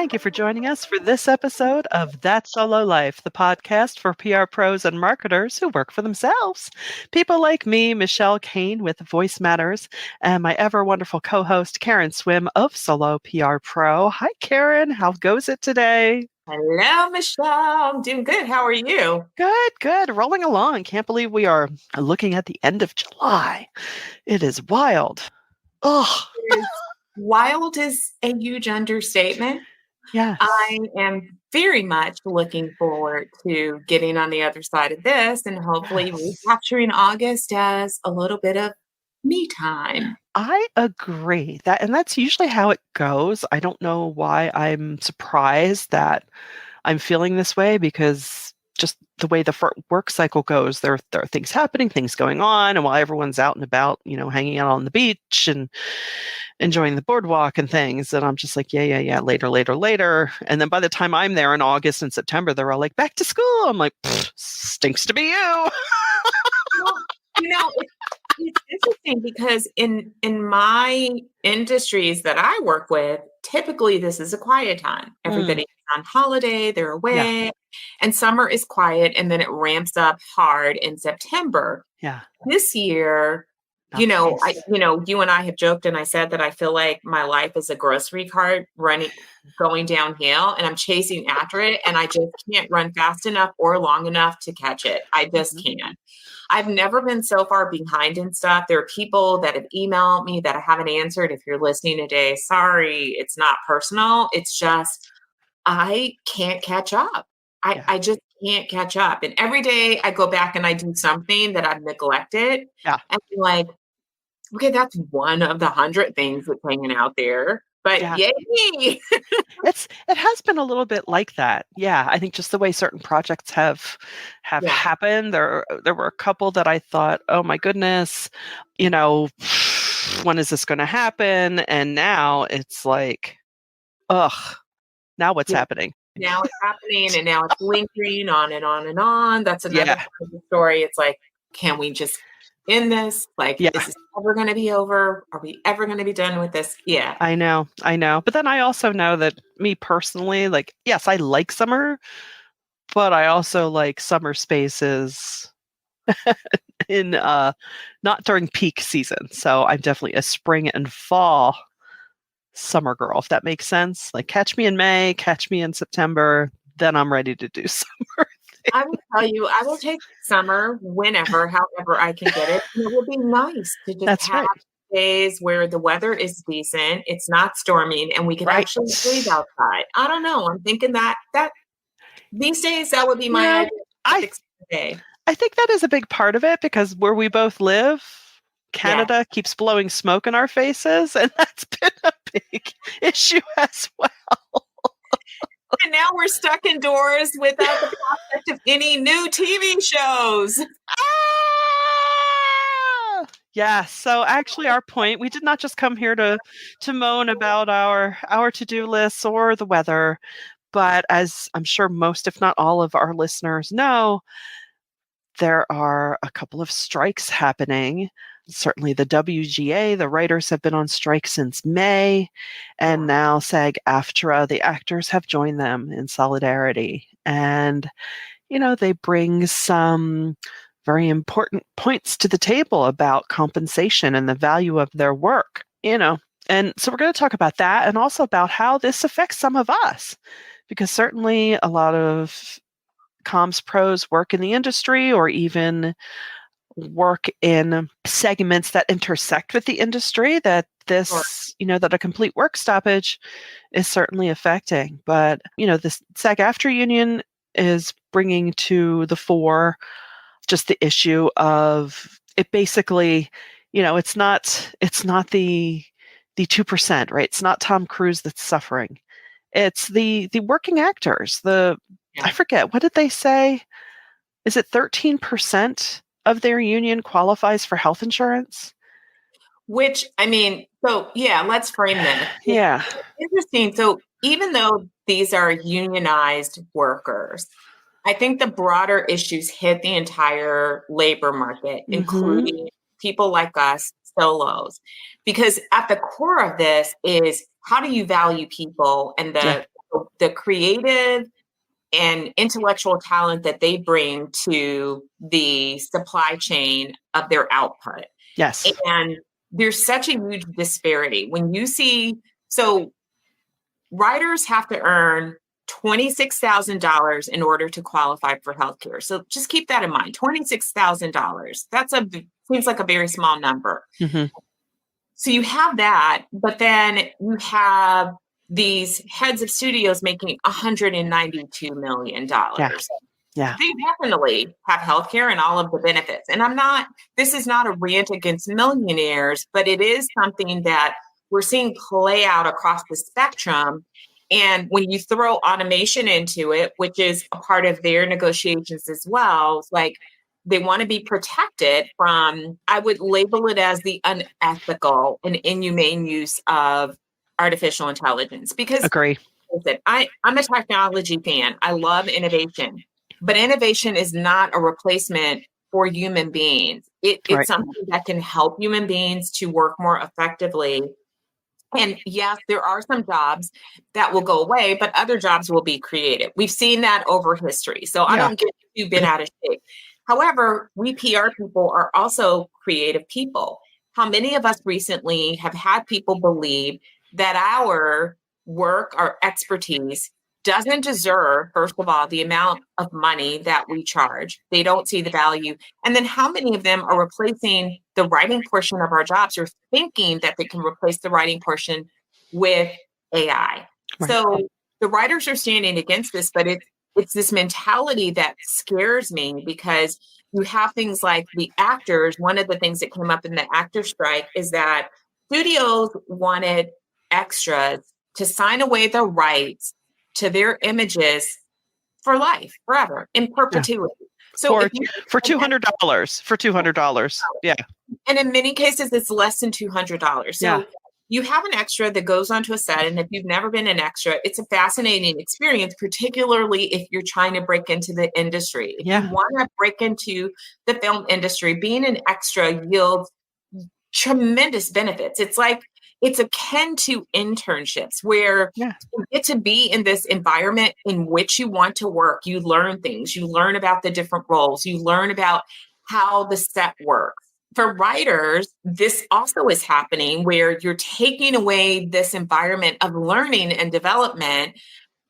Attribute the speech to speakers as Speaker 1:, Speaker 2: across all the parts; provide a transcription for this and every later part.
Speaker 1: Thank you for joining us for this episode of That Solo Life, the podcast for PR pros and marketers who work for themselves. People like me, Michelle Kane with VoiceMatters, and my ever wonderful co-host, Karen Swim of Solo PR Pro. Hi, Karen. How goes it today?
Speaker 2: Hello, Michelle. I'm doing good. How are you?
Speaker 1: Good. Rolling along. Can't believe we are looking at the end of July. It is wild. Oh,
Speaker 2: Wild is a huge understatement.
Speaker 1: yes.
Speaker 2: I am very much looking forward to getting on the other side of this and hopefully
Speaker 1: Yes.
Speaker 2: recapturing August as a little bit of me time.
Speaker 1: I agree and that's usually how it goes. I don't know why I'm surprised that I'm feeling this way because just the way the work cycle goes, there are things happening, things going on, and while everyone's out and about, hanging out on the beach and enjoying the boardwalk and things, and I'm just like, yeah, later. And then by the time I'm there in August and September, they're all like, back to school. I'm like, stinks to be you.
Speaker 2: Well, it's interesting because in my industries that I work with, typically this is a quiet time. Everybody's on holiday, they're away, and summer is quiet, and then it ramps up hard in September.
Speaker 1: Yeah.
Speaker 2: This year, you and I have joked, and I said that I feel like my life is a grocery cart going downhill, and I'm chasing after it, and I just can't run fast enough or long enough to catch it. I just can't. I've never been so far behind in stuff. There are people that have emailed me that I haven't answered. If you're listening today, sorry, it's not personal. It's just, I can't catch up. I just can't catch up. And every day I go back and I do something that I've neglected.
Speaker 1: Yeah.
Speaker 2: And I'm like, okay, that's one of the 100 things that's hanging out there. But yay me.
Speaker 1: It has been a little bit like that. Yeah, I think just the way certain projects have happened. There were a couple that I thought, oh my goodness, when is this going to happen? And now it's like, ugh, now what's happening?
Speaker 2: Now it's happening, and now it's lingering on and on and on. That's another part of the story. It's like, can we just end this? Like, is this ever going to be over? Are we ever going to be done with this? Yeah.
Speaker 1: I know. But then I also know that me personally, like, yes, I like summer, but I also like summer spaces in not during peak season. So I'm definitely a spring and fall summer girl, if that makes sense. Like, catch me in May, catch me in September, then I'm ready to do summer.
Speaker 2: I will tell you, I will take summer whenever, however I can get it. And it would be nice to just have days where the weather is decent, it's not storming, and we can actually breathe outside. I don't know. I'm thinking that these days that would be my day.
Speaker 1: I think that is a big part of it because where we both live, Canada keeps blowing smoke in our faces, and that's been a big issue as well.
Speaker 2: And now we're stuck indoors without the prospect of any new TV shows.
Speaker 1: Yeah, so actually our point, we did not just come here to moan about our to-do lists or the weather, but as I'm sure most, if not all of our listeners know, there are a couple of strikes happening. Certainly the WGA, the writers have been on strike since May, and now SAG-AFTRA, the actors have joined them in solidarity. And, they bring some very important points to the table about compensation and the value of their work, And so we're going to talk about that and also about how this affects some of us, because certainly a lot of comms pros work in the industry or even work in segments that intersect with the industry that this, that a complete work stoppage is certainly affecting. But, the SAG-AFTRA union is bringing to the fore just the issue of it basically, it's not the 2%, right? It's not Tom Cruise that's suffering. It's the working actors. I forget, what did they say? Is it 13% of their union qualifies for health insurance?
Speaker 2: Which, let's frame this.
Speaker 1: Yeah.
Speaker 2: It's interesting. So even though these are unionized workers, I think the broader issues hit the entire labor market, including people like us, solos. Because at the core of this is, how do you value people and the the creative and intellectual talent that they bring to the supply chain of their output.
Speaker 1: Yes.
Speaker 2: And there's such a huge disparity when you see, so writers have to earn $26,000 in order to qualify for healthcare. So just keep that in mind. $26,000. Seems like a very small number.
Speaker 1: Mm-hmm.
Speaker 2: So you have that, but then you have these heads of studios making $192 million.
Speaker 1: Yeah. Yeah.
Speaker 2: They definitely have healthcare and all of the benefits. And this is not a rant against millionaires, but it is something that we're seeing play out across the spectrum. And when you throw automation into it, which is a part of their negotiations as well, it's like they want to be protected from, I would label it as the unethical and inhumane use of artificial intelligence. Because
Speaker 1: Agree.
Speaker 2: I'm a technology fan. I love innovation. But innovation is not a replacement for human beings. It's
Speaker 1: Right.
Speaker 2: something that can help human beings to work more effectively. And yes, there are some jobs that will go away, but other jobs will be created. We've seen that over history. So I
Speaker 1: Yeah.
Speaker 2: don't get too bent out of shape. However, we PR people are also creative people. How many of us recently have had people believe that our work, our expertise doesn't deserve, first of all, the amount of money that we charge? They don't see the value. And then how many of them are replacing the writing portion of our jobs or thinking that they can replace the writing portion with AI?
Speaker 1: Right.
Speaker 2: So the writers are standing against this, but it's this mentality that scares me, because you have things like the actors. One of the things that came up in the actor strike is that studios wanted extras to sign away the rights to their images for life, forever, in perpetuity. So
Speaker 1: for $200, yeah.
Speaker 2: And in many cases, it's less than $200. So
Speaker 1: Yeah.
Speaker 2: you have an extra that goes onto a set, and if you've never been an extra, it's a fascinating experience, particularly if you're trying to break into the industry. If you want to break into the film industry, being an extra yields tremendous benefits. It's akin to internships where you get to be in this environment in which you want to work. You learn things, you learn about the different roles, you learn about how the set works. For writers, this also is happening where you're taking away this environment of learning and development,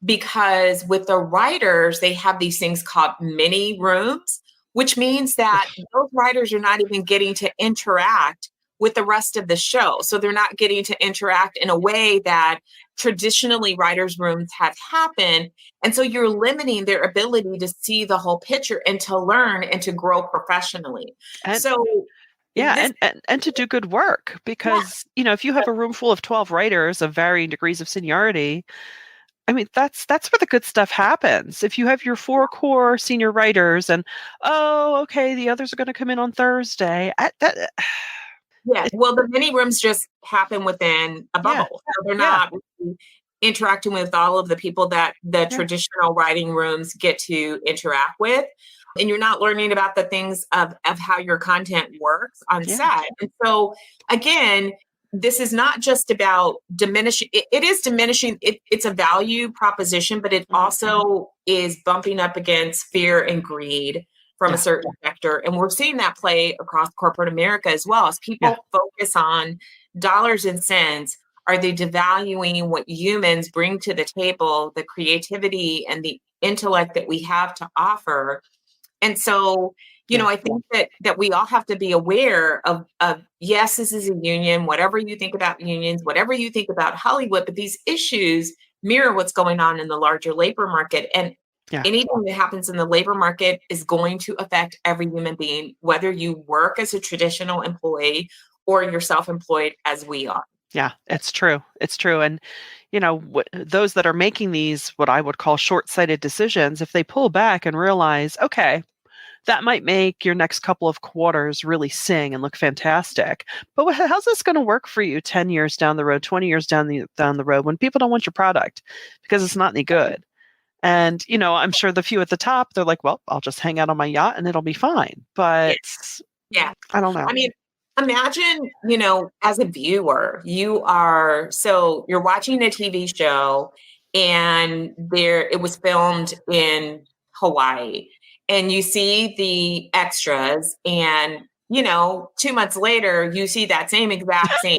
Speaker 2: because with the writers, they have these things called mini rooms, which means that those writers are not even getting to interact with the rest of the show. So they're not getting to interact in a way that traditionally writers' rooms have happened. And so you're limiting their ability to see the whole picture and to learn and to grow professionally.
Speaker 1: And,
Speaker 2: so
Speaker 1: and to do good work, because, if you have a room full of 12 writers of varying degrees of seniority, I mean, that's where the good stuff happens. If you have your 4 core senior writers and, okay, the others are going to come in on Thursday.
Speaker 2: Well, the mini rooms just happen within a bubble. So they're not really interacting with all of the people that the traditional writing rooms get to interact with. And you're not learning about the things of how your content works on set. And so, again, this is not just about diminishing. It is diminishing. It's a value proposition, but it also is bumping up against fear and greed from a certain sector. And we're seeing that play across corporate America as well. As people focus on dollars and cents, are they devaluing what humans bring to the table, the creativity and the intellect that we have to offer? And so, I think that we all have to be aware of, yes, this is a union, whatever you think about unions, whatever you think about Hollywood, but these issues mirror what's going on in the larger labor market. And anything that happens in the labor market is going to affect every human being, whether you work as a traditional employee or you're self-employed as we are.
Speaker 1: Yeah, it's true. It's true. And, those that are making these, what I would call short-sighted decisions, if they pull back and realize, okay, that might make your next couple of quarters really sing and look fantastic. But how's this going to work for you 10 years down the road, 20 years down the road, when people don't want your product because it's not any good? And, I'm sure the few at the top, they're like, well, I'll just hang out on my yacht and it'll be fine. But I don't know.
Speaker 2: I mean, imagine, as a viewer, you're watching a TV show and it was filmed in Hawaii. And you see the extras, and 2 months later, you see that same exact scene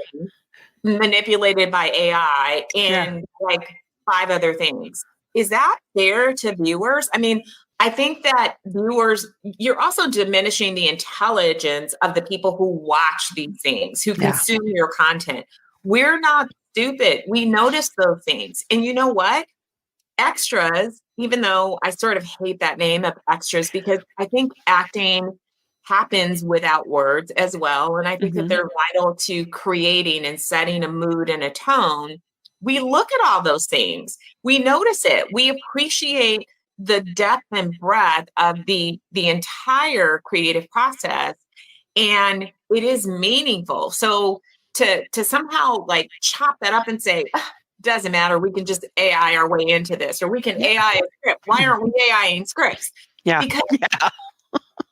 Speaker 2: manipulated by AI
Speaker 1: Yeah.
Speaker 2: and like 5 other things. Is that fair to viewers? I mean, I think that viewers, you're also diminishing the intelligence of the people who watch these things, who
Speaker 1: Yeah.
Speaker 2: consume your content. We're not stupid. We notice those things. And you know what? Extras, even though I sort of hate that name of extras, because I think acting happens without words as well. And I think that
Speaker 1: Mhm.
Speaker 2: they're vital to creating and setting a mood and a tone. We look at all those things, we notice it, we appreciate the depth and breadth of the entire creative process, and it is meaningful. So to somehow like chop that up and say, doesn't matter, we can just AI our way into this, or we can
Speaker 1: Yeah.
Speaker 2: AI a script. Why aren't we AIing scripts?
Speaker 1: Yeah.
Speaker 2: Because
Speaker 1: Yeah.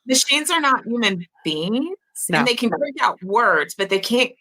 Speaker 2: machines are not human beings, and
Speaker 1: No.
Speaker 2: they can crank out words, but they can't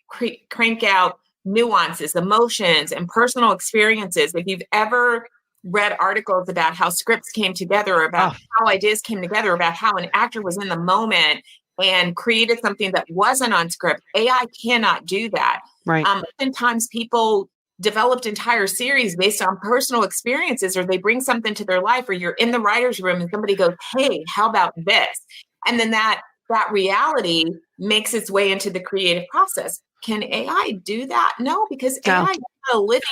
Speaker 2: crank out nuances, emotions, and personal experiences. If you've ever read articles about how scripts came together, about
Speaker 1: Oh,
Speaker 2: how ideas came together, about how an actor was in the moment and created something that wasn't on script, AI cannot do that.
Speaker 1: right.
Speaker 2: Oftentimes, people developed entire series based on personal experiences, or they bring something to their life, or you're in the writer's room and somebody goes, hey, how about this? And then that reality makes its way into the creative process. Can AI do that? No, because
Speaker 1: No.
Speaker 2: AI is a living,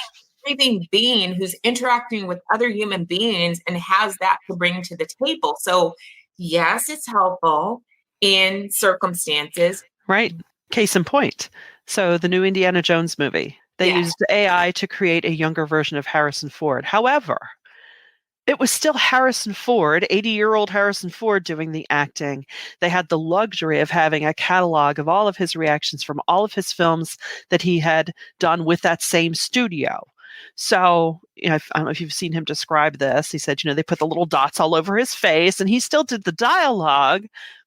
Speaker 2: breathing being who's interacting with other human beings and has that to bring to the table. So yes, it's helpful in circumstances.
Speaker 1: Right. Case in point. So the new Indiana Jones movie, they
Speaker 2: Yeah,
Speaker 1: used AI to create a younger version of Harrison Ford. However, it was still Harrison Ford, 80-year-old Harrison Ford, doing the acting. They had the luxury of having a catalog of all of his reactions from all of his films that he had done with that same studio. So, I don't know if you've seen him describe this. He said, they put the little dots all over his face, and he still did the dialogue,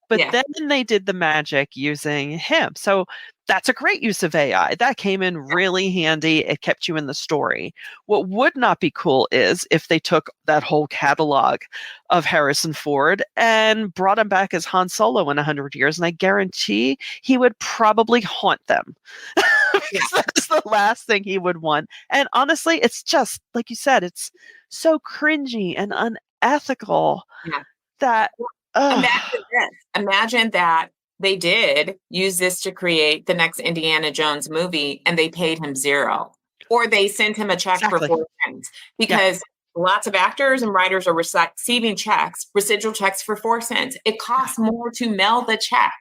Speaker 1: but
Speaker 2: yeah,
Speaker 1: then they did the magic using him. So that's a great use of AI. That came in really handy. It kept you in the story. What would not be cool is if they took that whole catalog of Harrison Ford and brought him back as Han Solo in 100 years. And I guarantee he would probably haunt them
Speaker 2: yeah,
Speaker 1: because that's the last thing he would want. And honestly, it's just, like you said, it's so cringy and unethical
Speaker 2: yeah.
Speaker 1: that, ugh,
Speaker 2: Imagine this. Imagine that they did use this to create the next Indiana Jones movie and they paid him zero. Or they sent him a check for
Speaker 1: exactly.
Speaker 2: 4 cents,
Speaker 1: Yeah.
Speaker 2: because lots of actors and writers are receiving checks, residual checks for 4 cents. It costs more to mail the check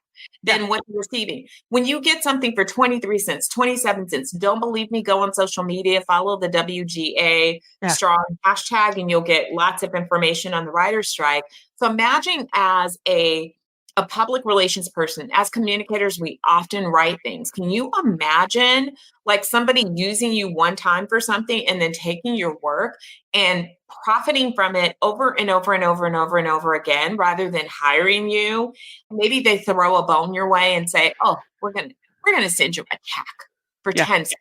Speaker 1: Yeah.
Speaker 2: than what you're receiving. When you get something for 23 cents, 27 cents, don't believe me, go on social media, follow the WGA
Speaker 1: Yeah.
Speaker 2: strong hashtag, and you'll get lots of information on the writer's strike. So imagine, as a public relations person, as communicators, we often write things. Can you imagine like somebody using you one time for something and then taking your work and profiting from it over and over and over and over and over again, rather than hiring you? Maybe they throw a bone your way and say, oh, we're gonna send you a check for
Speaker 1: Yeah.
Speaker 2: 10 cents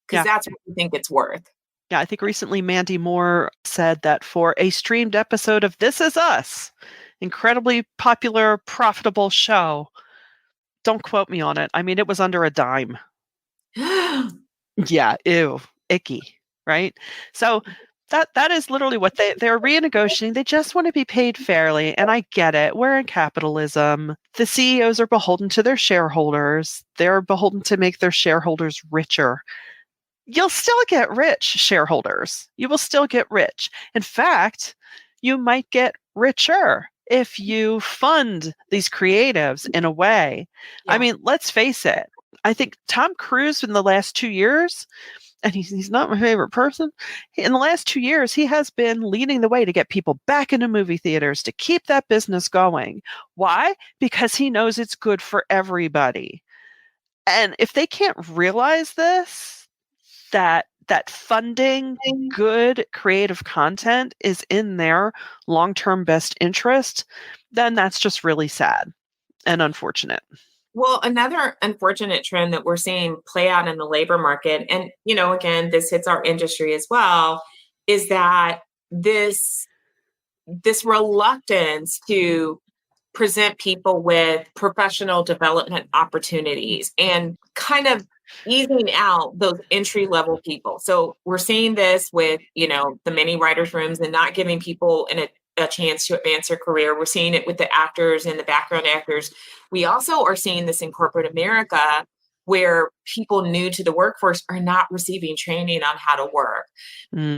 Speaker 2: because
Speaker 1: Yeah.
Speaker 2: that's what we think it's worth.
Speaker 1: Yeah, I think recently Mandy Moore said that for a streamed episode of This Is Us, incredibly popular, profitable show, don't quote me on it. I mean, it was under a dime. Yeah, ew, icky, right? So that is literally what they're renegotiating. They just want to be paid fairly, and I get it. We're in capitalism. The CEOs are beholden to their shareholders. They're beholden to make their shareholders richer. You'll still get rich, shareholders. You will still get rich. In fact, you might get richer if you fund these creatives in a way. I
Speaker 2: Yeah.
Speaker 1: mean, let's face it. I think Tom Cruise in the last 2 years, and he's not my favorite person. In the last 2 years, he has been leading the way to get people back into movie theaters to keep that business going. Why? Because he knows it's good for everybody. And if they can't realize this, that funding good creative content is in their long-term best interest, then that's just really sad and unfortunate.
Speaker 2: Well, another unfortunate trend that we're seeing play out in the labor market, and again, this hits our industry as well, is that this reluctance to present people with professional development opportunities and kind of easing out those entry level people. So we're seeing this with, the many writers' rooms and not giving people a chance to advance their career. We're seeing it with the actors and the background actors. We also are seeing this in corporate America, where people new to the workforce are not receiving training on how to work.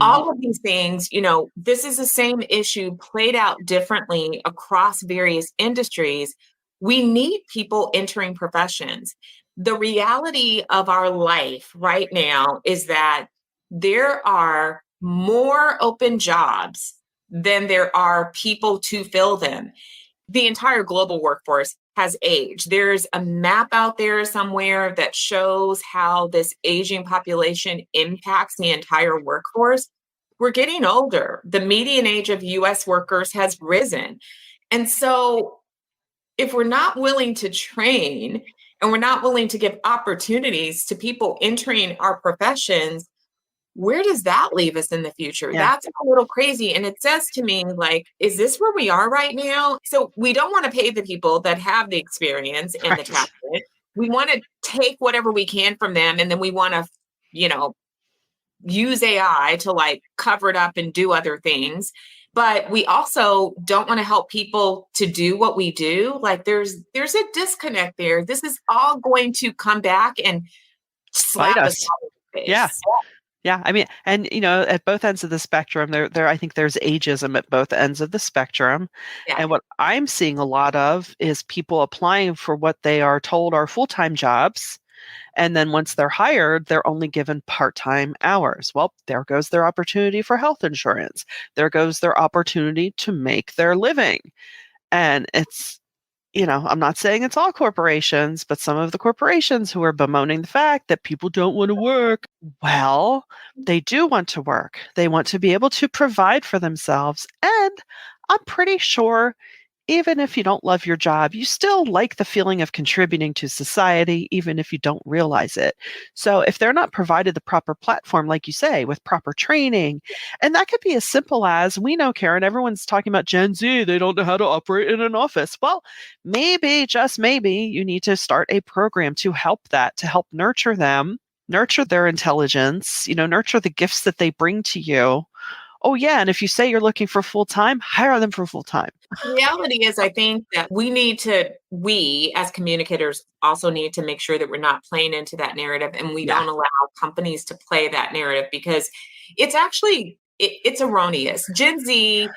Speaker 2: All of these things, this is the same issue played out differently across various industries. We need people entering professions. The reality of our life right now is that there are more open jobs than there are people to fill them. The entire global workforce has aged. There's a map out there somewhere that shows how this aging population impacts the entire workforce. We're getting older. The median age of US workers has risen. And so if we're not willing to train and we're not willing to give opportunities to people entering our professions, where does that leave us in the future?
Speaker 1: Yeah.
Speaker 2: That's a little crazy. And it says to me, like, is this where we are right now? So we don't want to pay the people that have the experience and the talent. We want to take whatever we can from them. And then we want to, use AI to like cover it up and do other things. But we also don't want to help people to do what we do. Like there's a disconnect there. This is all going to come back and slap us all in the face.
Speaker 1: Yeah. Yeah, I mean, and at both ends of the spectrum, there I think there's ageism at both ends of the spectrum.
Speaker 2: Yeah.
Speaker 1: And what I'm seeing a lot of is people applying for what they are told are full-time jobs. And then once they're hired, they're only given part-time hours. Well, there goes their opportunity for health insurance. There goes their opportunity to make their living. And it's, I'm not saying it's all corporations, but some of the corporations who are bemoaning the fact that people don't want to work, well, they do want to work. They want to be able to provide for themselves. And I'm pretty sure even if you don't love your job, you still like the feeling of contributing to society, even if you don't realize it. So if they're not provided the proper platform, like you say, with proper training, and that could be as simple as, we know, Karen, everyone's talking about Gen Z, they don't know how to operate in an office. Well, maybe, just maybe, you need to start a program to help that, to help nurture them, nurture their intelligence, nurture the gifts that they bring to you. Oh, yeah. And if you say you're looking for full-time, hire them for full-time.
Speaker 2: The reality is, I think that we as communicators also need to make sure that we're not playing into that narrative and we don't allow companies to play that narrative, because it's actually, it's erroneous. Gen Z,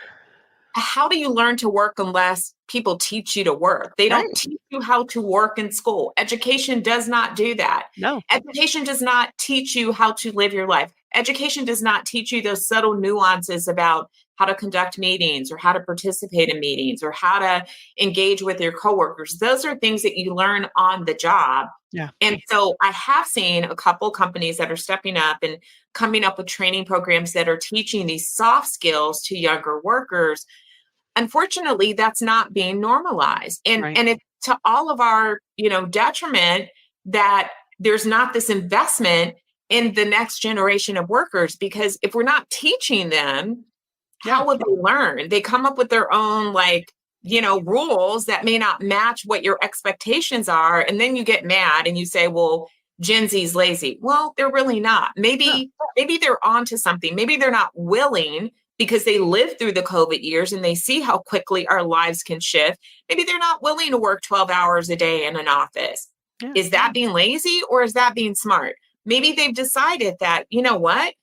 Speaker 2: how do you learn to work unless people teach you to work? They don't teach you how to work in school. Education does not do that.
Speaker 1: No.
Speaker 2: Education does not teach you how to live your life. Education does not teach you those subtle nuances about how to conduct meetings or how to participate in meetings or how to engage with your coworkers. Those are things that you learn on the job.
Speaker 1: Yeah.
Speaker 2: And so I have seen a couple companies that are stepping up and coming up with training programs that are teaching these soft skills to younger workers. Unfortunately, that's not being normalized. And it's to all of our, detriment that there's not this investment in the next generation of workers, because if we're not teaching them, how will they learn? They come up with their own, rules that may not match what your expectations are. And then you get mad and you say, well, Gen Z's lazy. Well, they're really not. Maybe they're onto something. Maybe they're not willing because they lived through the COVID years and they see how quickly our lives can shift. Maybe they're not willing to work 12 hours a day in an office. Yeah. Is that being lazy or is that being smart? Maybe they've decided that, you know what?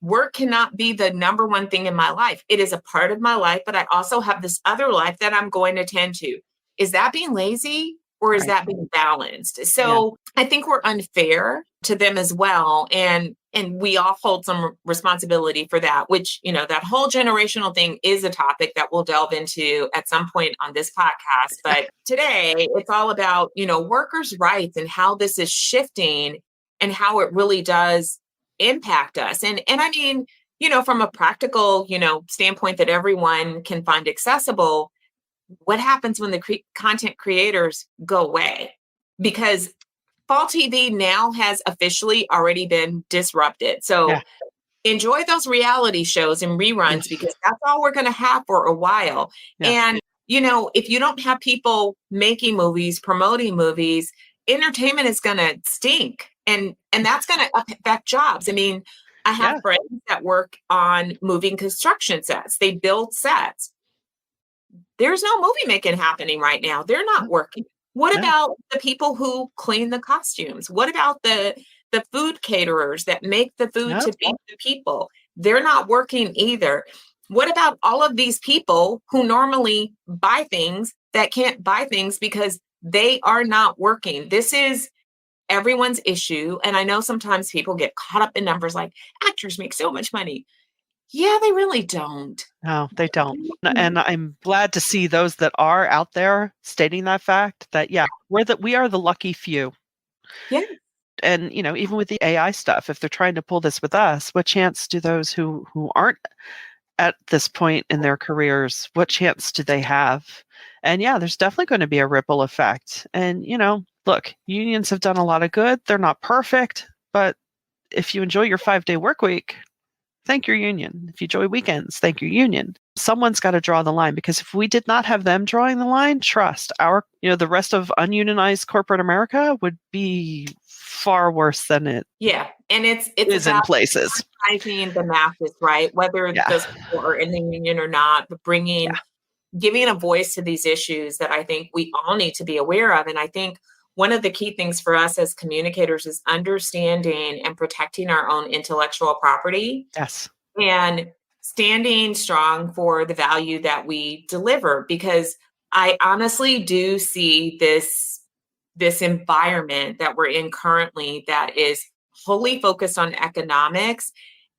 Speaker 2: Work cannot be the number one thing in my life. It is a part of my life, but I also have this other life that I'm going to tend to. Is that being lazy or is that being balanced? So I think we're unfair to them as well. And we all hold some responsibility for that, which, that whole generational thing is a topic that we'll delve into at some point on this podcast. But today it's all about, workers' rights and how this is shifting and how it really does impact us. And I mean, from a practical, standpoint that everyone can find accessible, what happens when the content creators go away? Because fall TV now has officially already been disrupted. So enjoy those reality shows and reruns
Speaker 1: Yes.
Speaker 2: because that's all we're going to have for a while.
Speaker 1: Yeah.
Speaker 2: And, if you don't have people making movies, promoting movies, entertainment is going to stink. And that's going to affect jobs. I mean, I have
Speaker 1: Yeah.
Speaker 2: friends that work on moving construction sets. They build sets. There's no movie making happening right now. They're not working. What
Speaker 1: No.
Speaker 2: about the people who clean the costumes? What about the food caterers that make the food
Speaker 1: Yep.
Speaker 2: to feed the people? They're not working either. What about all of these people who normally buy things that can't buy things because they are not working? This is everyone's issue. And I know sometimes people get caught up in numbers like actors make so much money. Yeah, they really don't.
Speaker 1: No, they don't. And I'm glad to see those that are out there stating that fact that, yeah, we are the lucky few.
Speaker 2: Yeah.
Speaker 1: And, even with the AI stuff, if they're trying to pull this with us, what chance do those who aren't at this point in their careers, what chance do they have? And yeah, there's definitely going to be a ripple effect. And, look, unions have done a lot of good. They're not perfect, but if you enjoy your 5-day work week, thank your union. If you enjoy weekends, thank your union. Someone's got to draw the line, because if we did not have them drawing the line, trust the rest of ununionized corporate America would be far worse than it
Speaker 2: Yeah. And it's
Speaker 1: is in
Speaker 2: about
Speaker 1: places.
Speaker 2: organizing the masses, right? Whether
Speaker 1: Yeah.
Speaker 2: those people are in the union or not, but giving a voice to these issues that I think we all need to be aware of. And I think one of the key things for us as communicators is understanding and protecting our own intellectual property
Speaker 1: Yes.
Speaker 2: and standing strong for the value that we deliver. Because I honestly do see this environment that we're in currently that is wholly focused on economics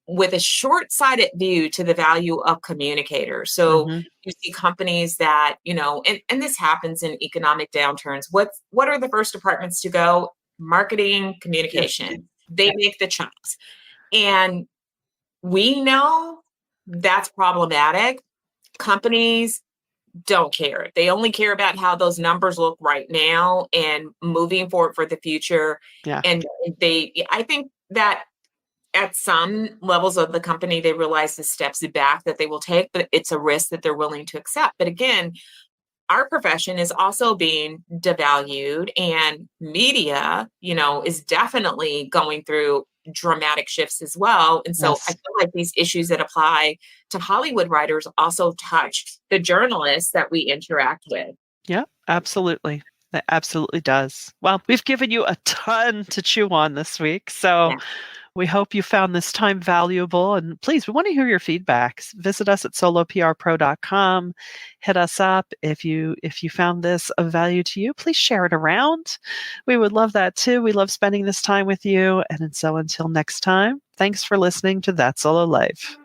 Speaker 2: with a short-sighted view to the value of communicators. So
Speaker 1: Hmm.
Speaker 2: you see companies that, and this happens in economic downturns. What are the first departments to go? Marketing,
Speaker 1: Yes.
Speaker 2: communication. They make the chunks. And we know that's problematic. Companies don't care. They only care about how those numbers look right now and moving forward for the future.
Speaker 1: Yeah.
Speaker 2: And I think that at some levels of the company, they realize the steps back that they will take, but it's a risk that they're willing to accept. But again, our profession is also being devalued, and media, is definitely going through dramatic shifts as well. And so I
Speaker 1: Yes.
Speaker 2: feel like these issues that apply to Hollywood writers also touch the journalists that we interact with.
Speaker 1: Yeah, absolutely. That absolutely does. Well, we've given you a ton to chew on this week. So
Speaker 2: Yeah.
Speaker 1: we hope you found this time valuable. And please, we want to hear your feedback. Visit us at soloprpro.com. Hit us up if you found this of value to you. Please share it around. We would love that too. We love spending this time with you. And so until next time, thanks for listening to That Solo Life.